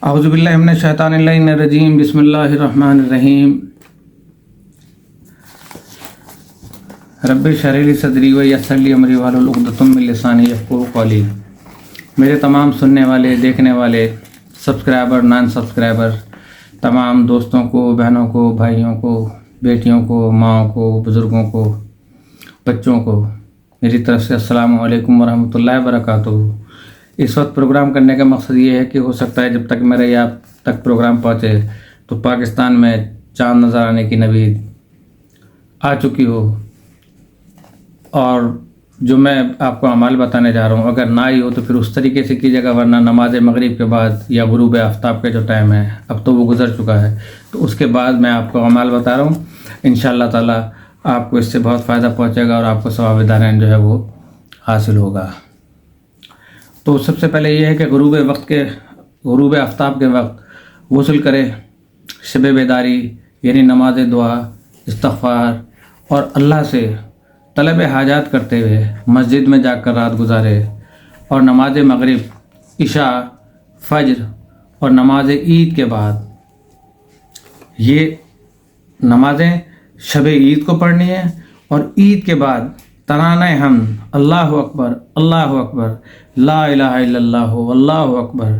اعوذ باللہ من الشیطان الرجیم بسم اللہ الرحمن الرحیم رب اشرح لی صدری ویسر لی امری واحلل عقدۃ من لسانی یفقہوا قولی۔ میرے تمام سننے والے، دیکھنے والے، سبسکرائبر، نان سبسکرائبر، تمام دوستوں کو، بہنوں کو، بھائیوں کو، بیٹیوں کو، ماں کو، بزرگوں کو، بچوں کو میری طرف سے السلام علیکم ورحمۃ اللہ وبرکاتہ۔ اس وقت پروگرام کرنے کا مقصد یہ ہے کہ ہو سکتا ہے جب تک میرے یہاں تک پروگرام پہنچے تو پاکستان میں چاند نظر آنے کی نوید آ چکی ہو، اور جو میں آپ کو اعمال بتانے جا رہا ہوں اگر نہ آئی ہو تو پھر اس طریقے سے کیجیے گا، ورنہ نماز مغرب کے بعد یا غروب آفتاب کا جو ٹائم ہے اب تو وہ گزر چکا ہے، تو اس کے بعد میں آپ کو اعمال بتا رہا ہوں۔ انشاءاللہ تعالیٰ آپ کو اس سے بہت فائدہ پہنچے گا اور آپ کو ثواب دارین جو ہے وہ حاصل ہوگا۔ تو سب سے پہلے یہ ہے کہ غروب آفتاب کے وقت غسل کرے، شب بیداری یعنی نماز دعا، استغفار اور اللہ سے طلب حاجات کرتے ہوئے مسجد میں جا کر رات گزارے، اور نماز مغرب، عشاء، فجر اور نماز عید کے بعد یہ نمازیں شب عید کو پڑھنی ہے، اور عید کے بعد ترانہ حمد، اللہ اکبر اللہ اکبر، لا الہ الا اللہ واللہ اکبر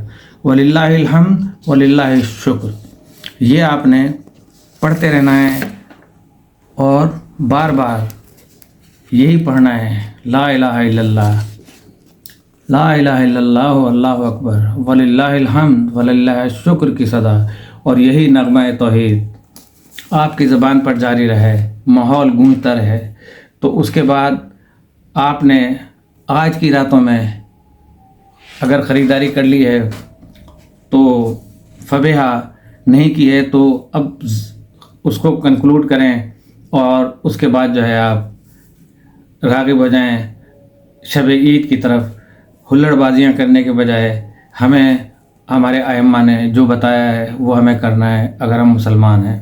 وللہ الحمد وللہ الشکر، یہ آپ نے پڑھتے رہنا ہے اور بار بار یہی پڑھنا ہے، لا الہ الا اللہ، لا الہ الا اللہ واللہ اکبر وللہ الحمد وللہ الشکر کی صدا، اور یہی نغمہ توحید آپ کی زبان پر جاری رہے، ماحول گونجتا رہے۔ تو اس کے بعد آپ نے آج کی راتوں میں اگر خریداری کر لی ہے تو فبیہا، نہیں کی ہے تو اب اس کو کنکلوڈ کریں، اور اس کے بعد جو ہے آپ راغب ہو جائیں شب عید کی طرف۔ ہلڑ بازیاں کرنے کے بجائے ہمیں ہمارے ائمہ نے جو بتایا ہے وہ ہمیں کرنا ہے اگر ہم مسلمان ہیں۔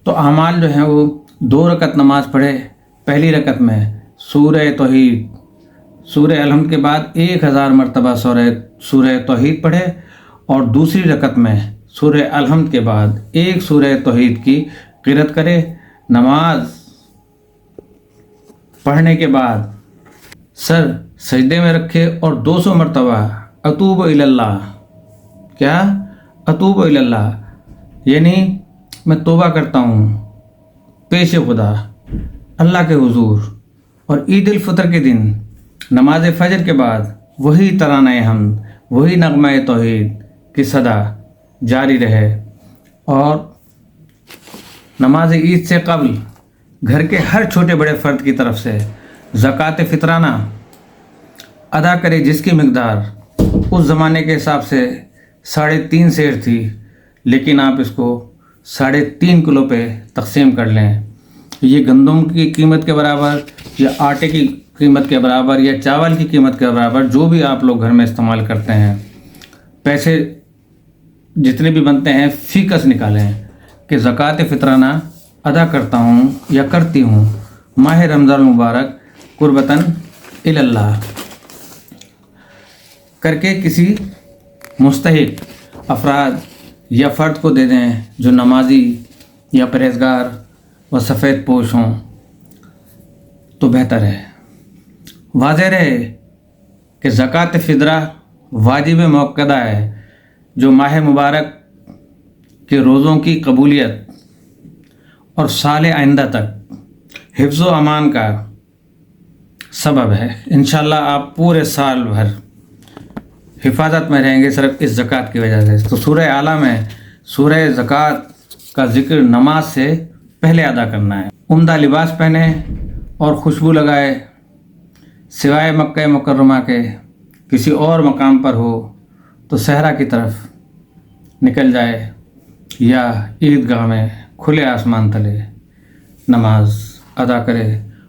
تو اعمال جو ہیں وہ 2 رکعت نماز پڑھے، پہلی رکعت میں سورہ توحید، سورہ الحمد کے بعد 1000 مرتبہ سورہ توحید پڑھے، اور دوسری رکعت میں سورہ الحمد کے بعد ایک سورہ توحید کی قرأت کرے۔ نماز پڑھنے کے بعد سر سجدے میں رکھے اور 200 مرتبہ اتوب الی اللہ، کیا اتوب الی اللہ یعنی میں توبہ کرتا ہوں پیش خدا اللہ کے حضور، اور عید الفطر کے دن نماز فجر کے بعد وہی ترانہ حمد، وہی نغمہ توحید کی صدا جاری رہے، اور نماز عید سے قبل گھر کے ہر چھوٹے بڑے فرد کی طرف سے زکوٰۃ فطرانہ ادا کرے، جس کی مقدار اس زمانے کے حساب سے 3.5 سیر تھی، لیکن آپ اس کو 3.5 کلو پہ تقسیم کر لیں۔ یہ گندم کی قیمت کے برابر یا آٹے کی قیمت کے برابر یا چاول کی قیمت کے برابر، جو بھی آپ لوگ گھر میں استعمال کرتے ہیں، پیسے جتنے بھی بنتے ہیں فی کس نکالیں کہ زکوٰۃ فطرانہ ادا کرتا ہوں یا کرتی ہوں ماہ رمضان المبارک قربتاً الی اللہ کر کے کسی مستحق افراد یا فرد کو دے دیں جو نمازی یا پرہیزگار و سفید پوش ہوں تو بہتر ہے۔ واضح رہے کہ زکوٰۃ فطرہ واجب موقدہ ہے جو ماہ مبارک کے روزوں کی قبولیت اور سال آئندہ تک حفظ و امان کا سبب ہے۔ انشاءاللہ آپ پورے سال بھر حفاظت میں رہیں گے صرف اس زکوٰۃ کی وجہ سے۔ تو سورہ اعلیٰ میں سورہ زکوٰۃ کا ذکر نماز سے پہلے ادا کرنا ہے۔ عمدہ لباس پہنے اور خوشبو لگائے، سوائے مکہ مکرمہ کے کسی اور مقام پر ہو تو صحرا کی طرف نکل جائے، یا عیدگاہ میں کھلے آسمان تلے نماز ادا کرے،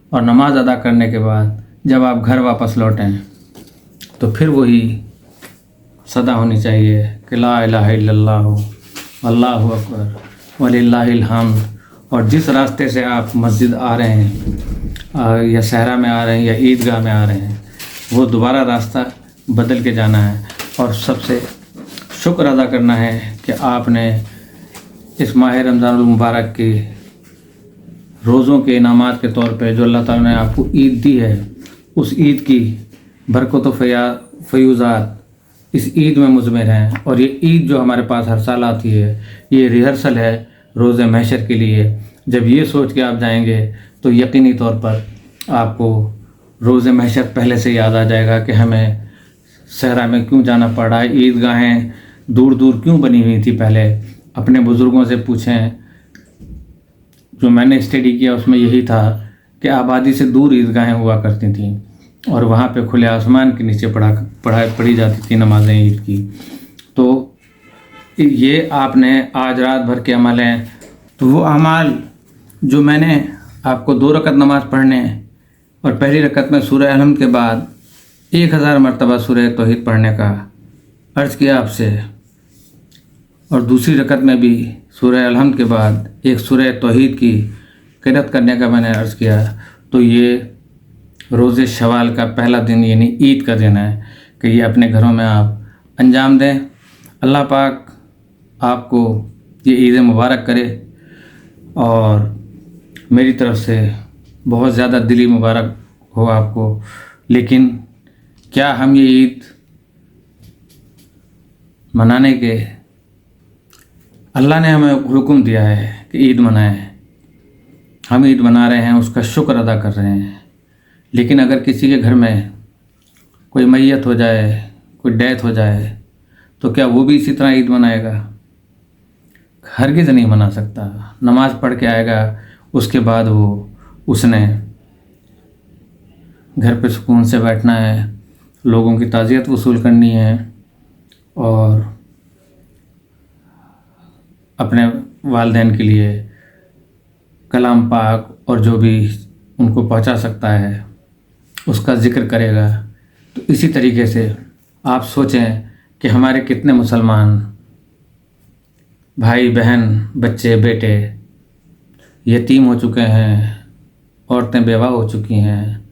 اور نماز ادا کرنے کے بعد جب آپ گھر واپس لوٹیں تو پھر وہی صدا ہونی چاہیے کہ لا الہ الا اللہ اللہ اکبر وللہ الحمد، اور جس راستے سے آپ مسجد آ رہے ہیں یا صحرا میں آ رہے ہیں یا عیدگاہ میں آ رہے ہیں وہ دوبارہ راستہ بدل کے جانا ہے، اور سب سے शुक्र अदा करना है कि आपने इस माह रमज़ान मुबारक के रोज़ों के इनामात के तौर पे जो अल्लाह ताला ने आपको ईद दी है, उस ईद की बरकत व फ़यूज़ात इस ईद में मुज़मिर हैं। और ये ईद जो हमारे पास हर साल आती है, ये रिहर्सल है रोज़े महशर के लिए। जब ये सोच के आप जाएंगे तो यकीनी तौर पर आपको रोज़े महशर पहले से याद आ जाएगा कि हमें सहरा में क्यों जाना पड़ा, ईदगाहें दूर दूर क्यों बनी हुई थी। पहले अपने बुज़ुर्गों से पूछें, जो मैंने स्टडी किया उसमें यही था कि आबादी से दूर ईदगाहें हुआ करती थीं और वहाँ पे खुले आसमान के नीचे पढ़ी जाती थी नमाज़ें ईद की। तो ये आपने आज रात भर के अमल हैं। तो वो अमाल जो मैंने आपको 2 रकत नमाज़ पढ़ने और पहली रकत में सूरह अलहम्द के बाद 1000 मरतबा सूरह तौहीद पढ़ने का अर्ज़ किया आपसे, और दूसरी रकत में भी सूरह अलहम्द के बाद एक सूरह तौहीद की क़िराअत करने का मैंने अर्ज़ किया। तो ये रोज़े शवाल का पहला दिन यानी ईद का दिन है कि ये अपने घरों में आप अंजाम दें। अल्लाह पाक आपको ये ईद मुबारक करे और मेरी तरफ से बहुत ज़्यादा दिली मुबारक हो आपको। लेकिन क्या हम ये ईद मनाने के अल्लाह ने हमें हुक्म दिया है कि ईद मनाएं, हम ईद मना रहे हैं, उसका शुक्र अदा कर रहे हैं। लेकिन अगर किसी के घर में कोई मैयत हो जाए, कोई डेथ हो जाए, तो क्या वो भी इसी तरह ईद मनाएगा? हरगिज़ नहीं मना सकता। नमाज़ पढ़ के आएगा, उसके बाद उसने घर पे सुकून से बैठना है, लोगों की ताज़ियत वसूल करनी है और अपने वालिदैन के लिए कलाम पाक और जो भी उनको पहुंचा सकता है उसका ज़िक्र करेगा। तो इसी तरीके से आप सोचें कि हमारे कितने मुसलमान भाई बहन, बच्चे, बेटे यतीम हो चुके हैं, औरतें बेवा हो चुकी हैं,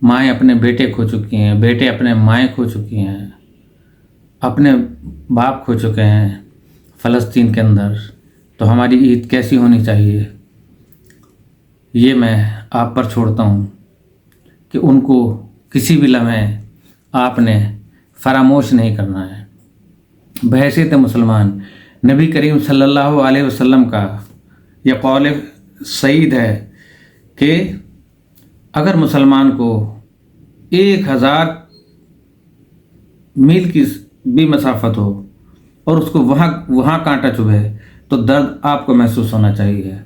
माएँ अपने बेटे खो चुकी हैं, बेटे अपने माएँ खो चुकी हैं, अपने बाप खो चुके हैं फ़लस्तीन के अंदर। तो हमारी ईद कैसी होनी चाहिए, ये मैं आप पर छोड़ता हूँ कि उनको किसी भी लम्हे आपने फरामोश नहीं करना है। बहैसियत मुसलमान नबी करीम सल्लल्लाहु अलैहि वसल्लम का यह कौल सईद है कि अगर मुसलमान को 1000 मील की भी मसाफत हो और उसको वहाँ कांटा चुभे तो दर्द आपको महसूस होना चाहिए।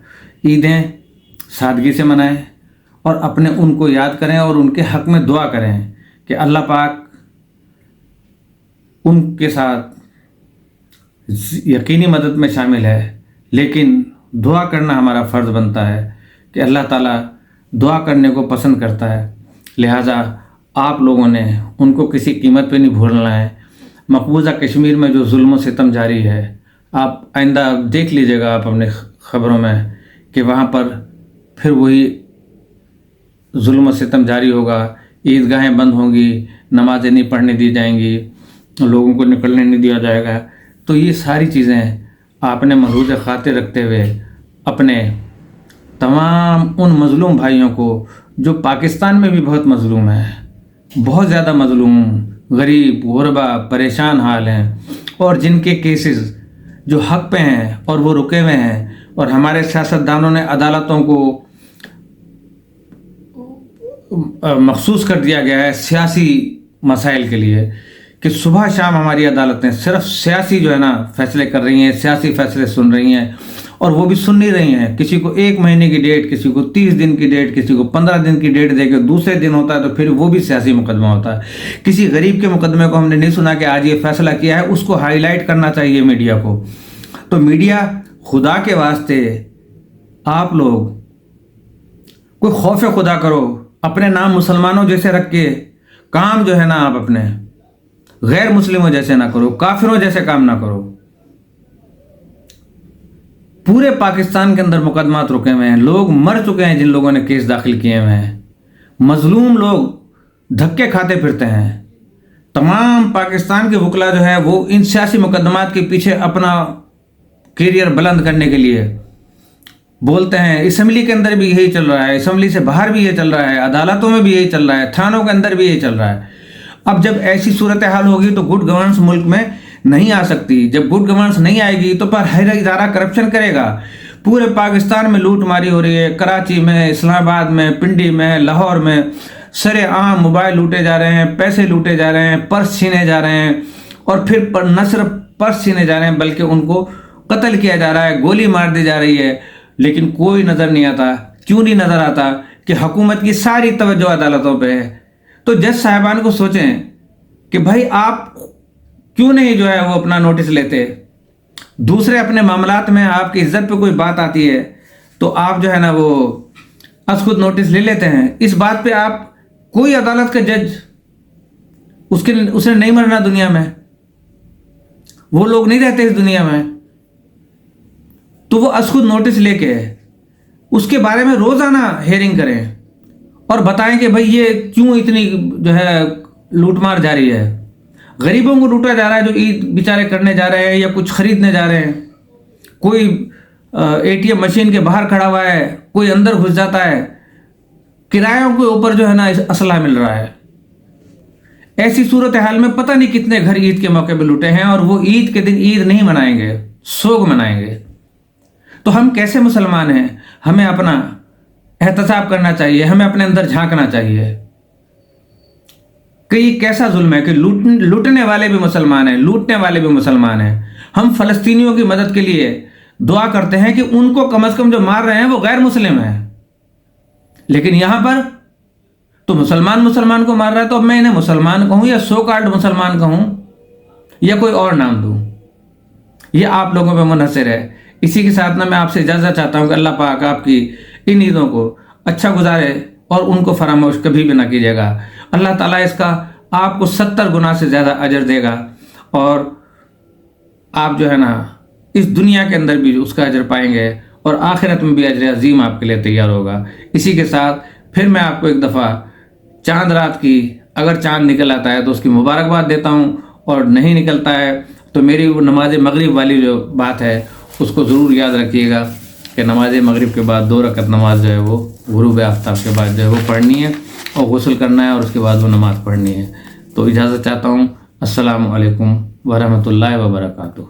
ईदें सादगी से मनाएं और अपने उनको याद करें और उनके हक़ में दुआ करें कि अल्लाह पाक उनके साथ यकीनी मदद में शामिल है। लेकिन दुआ करना हमारा फ़र्ज़ बनता है कि अल्लाह ताला दुआ करने को पसंद करता है। लिहाजा आप लोगों ने उनको किसी कीमत पे नहीं भूलना है। मकबूजा कश्मीर में जो जुल्म सितम जारी है, आप आइंदा देख लीजिएगा आप अपने ख़बरों में कि वहाँ पर फिर वही जुल्म सितम जारी होगा। ईदगाहें बंद होंगी, नमाज़ें नहीं पढ़ने दी जाएंगी, लोगों को निकलने नहीं दिया जाएगा। तो ये सारी चीज़ें आपने मलहूज़ खातिर रखते हुए अपने तमाम उन मज़लूम भाइयों को जो पाकिस्तान में भी बहुत मज़लूम है, बहुत ज़्यादा मज़लूम, गरीब, गुरबा, परेशान हाल हैं और जिनके केसेस जो हक़ पे हैं और वो रुके हुए हैं और हमारे सियासतदानों ने अदालतों को मखसूस कर दिया गया है सियासी मसाइल के लिए कि सुबह शाम हमारी अदालतें सिर्फ सियासी जो है ना फैसले कर रही हैं, सियासी फैसले सुन रही हैं और वो भी सुन नहीं रही हैं। किसी को 1 महीने की डेट, किसी को 30 दिन की डेट, किसी को 15 दिन की डेट देकर दूसरे दिन होता है तो फिर वो भी सियासी मुकदमा होता है। किसी गरीब के मुकदमे को हमने नहीं सुना कि आज ये फैसला किया है, उसको हाईलाइट करना चाहिए मीडिया को। तो मीडिया, खुदा के वास्ते आप लोग कोई खौफ खुदा करो, अपने नाम मुसलमानों जैसे रख के काम जो है ना आप अपने गैर मुस्लिमों जैसे ना करो, काफिरों जैसे काम ना करो। पूरे पाकिस्तान के अंदर मुकदमात रुके हुए हैं, लोग मर चुके हैं जिन लोगों ने केस दाखिल किए हुए हैं, मजलूम लोग धक्के खाते फिरते हैं। तमाम पाकिस्तान के वकला जो है वो इन सियासी मुकदमात के पीछे अपना कैरियर बुलंद करने के लिए बोलते हैं। असम्बली के अंदर भी यही चल रहा है, असम्बली से बाहर भी ये चल रहा है, अदालतों में भी यही चल रहा है, थानों के अंदर भी यही चल रहा है। अब जब ऐसी सूरत हाल होगी तो गुड गवर्नेंस मुल्क में नहीं आ सकती। जब गुड गवर्नेंस नहीं आएगी तो पर हर इदारा करप्शन करेगा। पूरे पाकिस्तान में लूट मारी हो रही है, कराची में, इस्लामाबाद में, पिंडी में, लाहौर में सरेआम मोबाइल लूटे जा रहे हैं, पैसे लूटे जा रहे हैं, पर्स छीने जा रहे हैं, और फिर न सिर्फ पर्स छीने जा रहे हैं बल्कि उनको कत्ल किया जा रहा है, गोली मार दी जा रही है। लेकिन कोई नज़र नहीं आता। क्यों नहीं नज़र आता? कि हुकूमत की सारी तवज्जो अदालतों पे है। तो जज साहिबान को सोचें कि भाई आप क्यों नहीं जो है वो अपना नोटिस लेते। दूसरे अपने मामलात में आपकी इज्जत पे कोई बात आती है तो आप जो है ना वो अस खुद नोटिस ले लेते हैं। इस बात पे आप कोई अदालत का जज उसने नहीं मरना दुनिया में, वो लोग नहीं रहते इस दुनिया में, तो वो अस खुद नोटिस लेके उसके बारे में रोज़ाना हेयरिंग करें और बताएं कि भाई ये क्यों इतनी जो है लूटमार जारी है। गरीबों को लूटा जा रहा है जो ईद बेचारे करने जा रहे हैं या कुछ खरीदने जा रहे हैं। कोई एटीएम मशीन के बाहर खड़ा हुआ है, कोई अंदर घुस जाता है, किरायों के ऊपर जो है ना असला मिल रहा है। ऐसी सूरत हाल में पता नहीं कितने घर ईद के मौके पे लूटे हैं और वो ईद के दिन ईद नहीं मनाएंगे, सोग मनाएंगे। तो हम कैसे मुसलमान हैं? हमें अपना एहतसाब करना चाहिए, हमें अपने अंदर झांकना चाहिए कि ये कैसा जुल्म है कि लूटने वाले भी मुसलमान हैं, लूटने वाले भी मुसलमान हैं। हम फ़लस्तीनियों की मदद के लिए दुआ करते हैं कि उनको कम से कम जो मार रहे हैं वो गैर मुस्लिम हैं, लेकिन यहाँ पर तो मुसलमान को मार रहा है। तो अब मैं इन्हें मुसलमान कहूँ या सो कॉल्ड मुसलमान कहूँ या कोई और नाम दूँ, ये आप लोगों पे मुनहसर है। इसी के साथ ना मैं आपसे इजाज़त चाहता हूँ कि अल्लाह पाक आपकी इन ईदों को अच्छा गुजारे और उनको फरामोश कभी भी ना कीजिएगा। अल्लाह ताला इसका आपको 70 गुना से ज़्यादा अजर देगा और आप जो है ना इस दुनिया के अंदर भी उसका अजर पाएंगे और आखिरत में भी अजर अजीम आपके लिए तैयार होगा। इसी के साथ फिर मैं आपको एक दफ़ा चांद रात की, अगर चांद निकल आता है तो उसकी मुबारकबाद देता हूँ, और नहीं निकलता है तो मेरी वो नमाज मगरिब वाली जो बात है उसको ज़रूर याद रखिएगा कि नमाज मगरिब के बाद 2 रकत नमाज जो है वो गुरूब आफ्ताब के बाद जो है वो पढ़नी है और गुस्ल करना है और उसके बाद वो नमाज़ पढ़नी है। तो इजाज़त चाहता हूँ। अस्सलामु अलैकुम वरहमतुल्लाहि वबरकातुहू।